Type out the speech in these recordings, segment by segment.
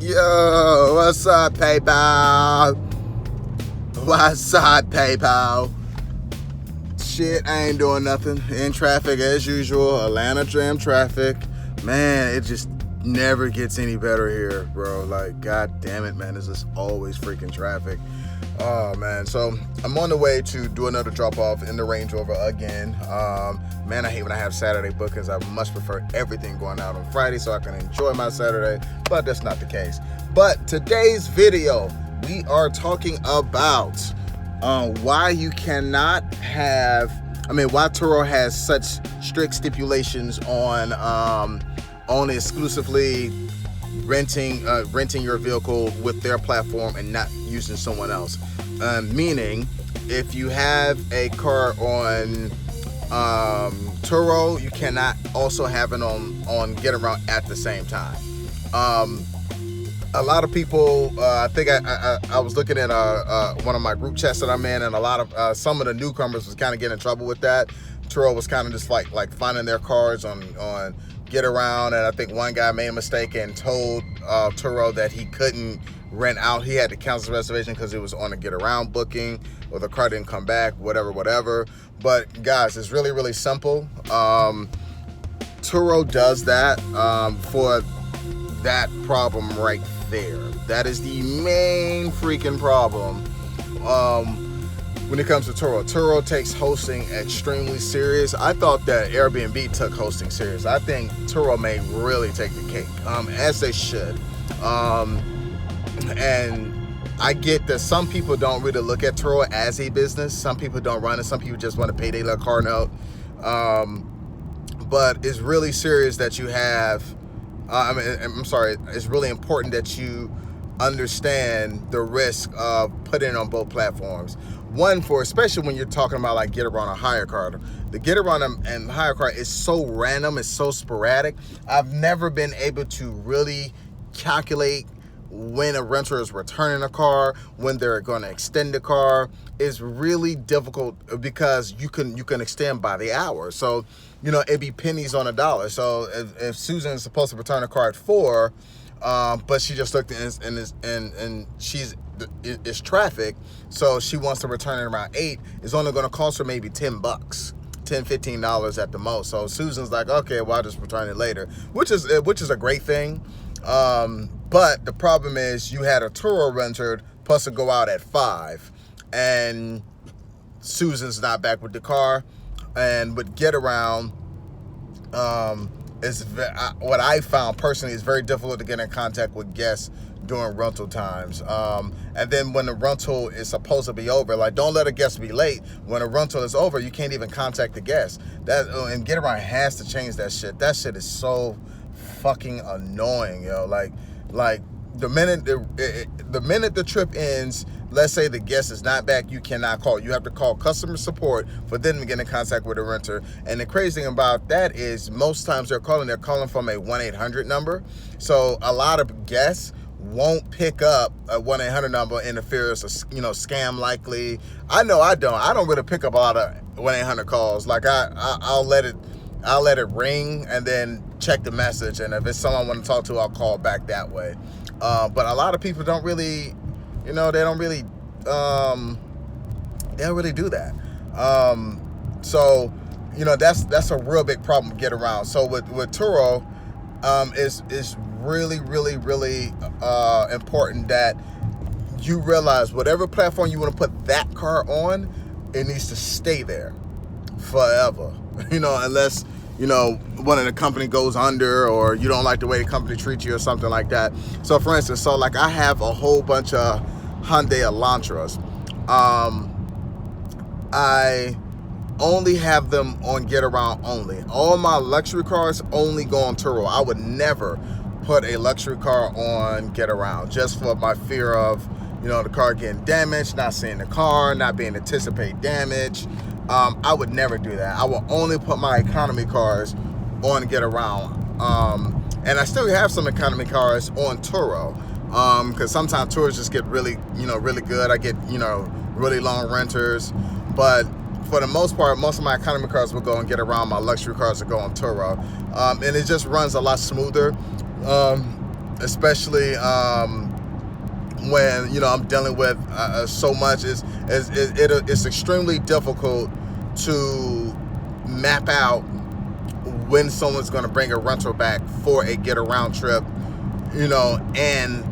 Yo, what's up, PayPal? What's up, PayPal? Shit, I ain't doing nothing. In traffic as usual. Atlanta jam traffic. Man, it just never gets any better here, bro. Like, god damn it, man. There's just always freaking traffic. Oh, man. So, I'm on the way to do another drop-off in the Range Rover again. Man, I hate when I have Saturday bookings. I much prefer everything going out on Friday so I can enjoy my Saturday, but that's not the case. But today's video, we are talking about why you cannot have, why Turo has such strict stipulations on only exclusively renting your vehicle with their platform and not using someone else. Meaning, if you have a car on Turo, you cannot also have it on Get Around at the same time. A lot of people, I think I was looking at one of my group chats that I'm in, and a lot of some of the newcomers was kind of getting in trouble with that. Turo was kind of just like finding their cars on Get Around, and I think one guy made a mistake and told Turo that he couldn't rent out. He had to cancel the reservation because it was on a Get Around booking, or the car didn't come back, whatever. But guys, it's really, really simple. Turo does that for that problem right there. That is the main freaking problem when it comes to Turo. Turo takes hosting extremely serious. I thought that Airbnb took hosting serious. I think Turo may really take the cake, as they should. And I get that some people don't really look at Turo as a business. Some people don't run it. Some people just want to pay their little car note. But it's really serious that you have, it's really important that you understand the risk of putting it on both platforms. One, especially when you're talking about like Get Around a hire car. The Get Around and hire car is so random, it's so sporadic. I've never been able to really calculate when a renter is returning a car, when they're going to extend the car. Is really difficult because you can extend by the hour. So, it'd be pennies on a dollar. So if Susan is supposed to return a car at 4, but she just looked and it's traffic, so she wants to return it around 8, it's only going to cost her maybe $10, $10-15 at the most. So Susan's like, okay, well, I'll just return it later, which is a great thing. But the problem is you had a Turo rented plus to go out at 5, and Susan's not back with the car. And with Get Around, what I found personally is very difficult to get in contact with guests during rental times. And then when the rental is supposed to be over, like, don't let a guest be late. When a rental is over, you can't even contact the guest. And Get Around has to change that shit. That shit is so fucking annoying, yo. Like the minute the trip ends, let's say the guest is not back, you cannot call. You have to call customer support for them to get in contact with the renter. And the crazy thing about that is most times they're calling from a 1-800 number. So a lot of guests won't pick up a 1-800 number in the fear it's a scam likely. I know I don't really pick up a lot of 1-800 calls. Like I'll let it ring and then check the message, and if it's someone I want to talk to, I'll call back that way. But a lot of people don't really, they don't really do that. So that's a real big problem to Get Around. So with Turo, is really, really, really important that you realize whatever platform you want to put that car on, it needs to stay there forever. Unless one of the company goes under, or you don't like the way the company treats you or something like that. So for instance, like I have a whole bunch of Hyundai Elantras. I only have them on Get Around only. All my luxury cars only go on Turo. I would never put a luxury car on Get Around, just for my fear of the car getting damaged, not seeing the car, not being anticipated damage. I would never do that. I will only put my economy cars on Get Around. And I still have some economy cars on Turo. Because sometimes tours just get really, really good. I get, really long renters. But for the most part, most of my economy cars will go and Get Around. My luxury cars will go on Turo. And it just runs a lot smoother. especially when I'm dealing with so much. It's extremely difficult to map out when someone's going to bring a rental back for a get around trip, and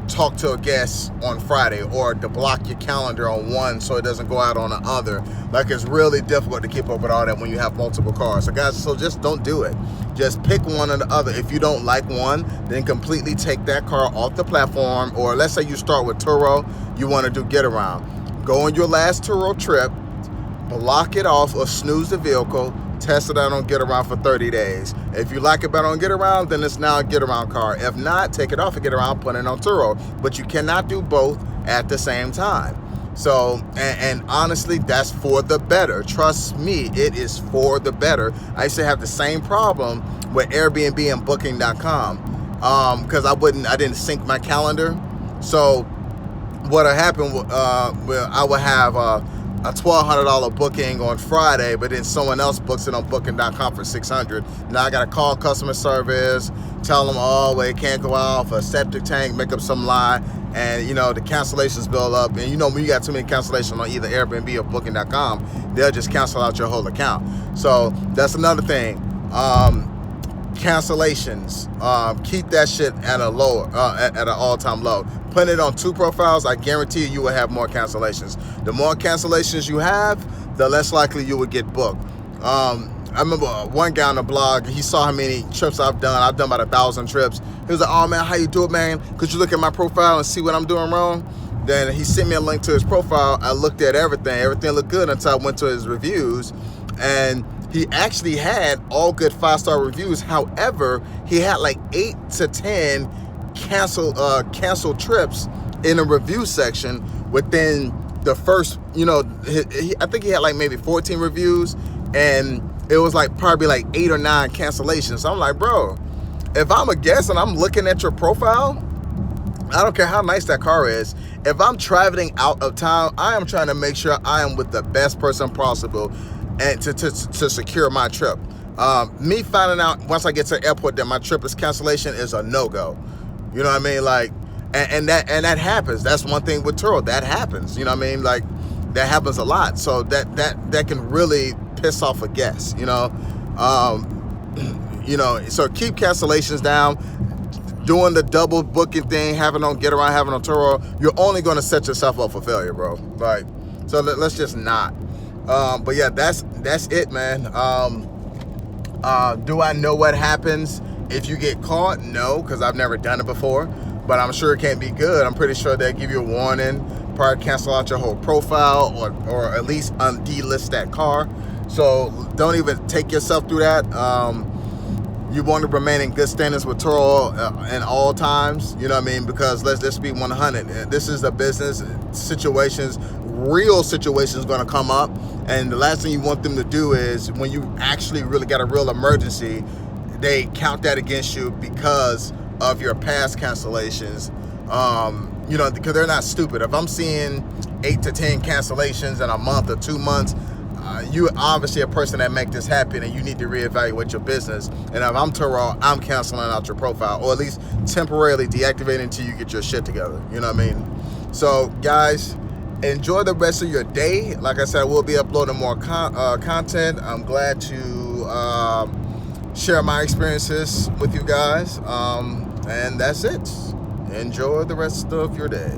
talk to a guest on Friday, or to block your calendar on one so it doesn't go out on the other. Like, it's really difficult to keep up with all that when you have multiple cars. So guys, just don't do it. Just pick one or the other. If you don't like one, then completely take that car off the platform. Or let's say you start with Turo, you want to do get around. Go on your last Turo trip, block it off or snooze the vehicle, test it out on get around for 30 days. If you like it better on get around, then it's now a get around car. If not, take it off and get around, put it on Turo. But you cannot do both at the same time. So, and honestly, that's for the better. Trust me, it is for the better. I used to have the same problem with Airbnb and Booking.com because I didn't sync my calendar. So what happened, I would have a $1,200 booking on Friday, but then someone else books it on Booking.com for $600. Now I gotta call customer service, tell them, oh, well, it can't go out for a septic tank, make up some lie, and the cancellations build up. And when you got too many cancellations on either Airbnb or Booking.com, they'll just cancel out your whole account. So that's another thing. Cancellations, keep that shit at an all-time low. Put it on 2 profiles, I guarantee you will have more cancellations. The more cancellations you have, the less likely you will get booked. I remember one guy on the blog, he saw how many trips I've done. I've done about 1,000 trips. He was like, oh man, how you do it, man? Could you look at my profile and see what I'm doing wrong? Then he sent me a link to his profile. I looked at everything. Everything looked good until I went to his reviews, and he actually had all good 5-star reviews. However, he had like 8 to 10 canceled trips in the review section within the first, I think he had like maybe 14 reviews, and it was like probably like 8 or 9 cancellations. So I'm like, bro, if I'm a guest and I'm looking at your profile, I don't care how nice that car is. If I'm traveling out of town, I am trying to make sure I am with the best person possible and to secure my trip. Me finding out once I get to the airport that my trip is cancellation is a no-go. You know what I mean? Like, and that happens. That's one thing with Turo. That happens. You know what I mean? Like, that happens a lot. So that can really piss off a guest. So keep cancellations down. Doing the double booking thing, having on get around, having on Turo, you're only going to set yourself up for failure, bro. Like, so let's just not. But yeah, that's it, man. Do I know what happens if you get caught? No, because I've never done it before, but I'm sure it can't be good. I'm pretty sure they'll give you a warning, probably cancel out your whole profile, or at least delist that car. So don't even take yourself through that. You want to remain in good standards with Turo in all times, you know what I mean? Because let's be 100. This is a business. Real situations going to come up, and the last thing you want them to do is, when you actually really got a real emergency, they count that against you because of your past cancellations. Because they're not stupid. If I'm seeing 8 to 10 cancellations in a month or 2 months, you obviously a person that make this happen, and you need to reevaluate your business. And if I'm Turo, I'm canceling out your profile, or at least temporarily deactivating until you get your shit together. You know what I mean? So guys, enjoy the rest of your day. Like I said, we'll be uploading more content. I'm glad to share my experiences with you guys. And that's it. Enjoy the rest of your day.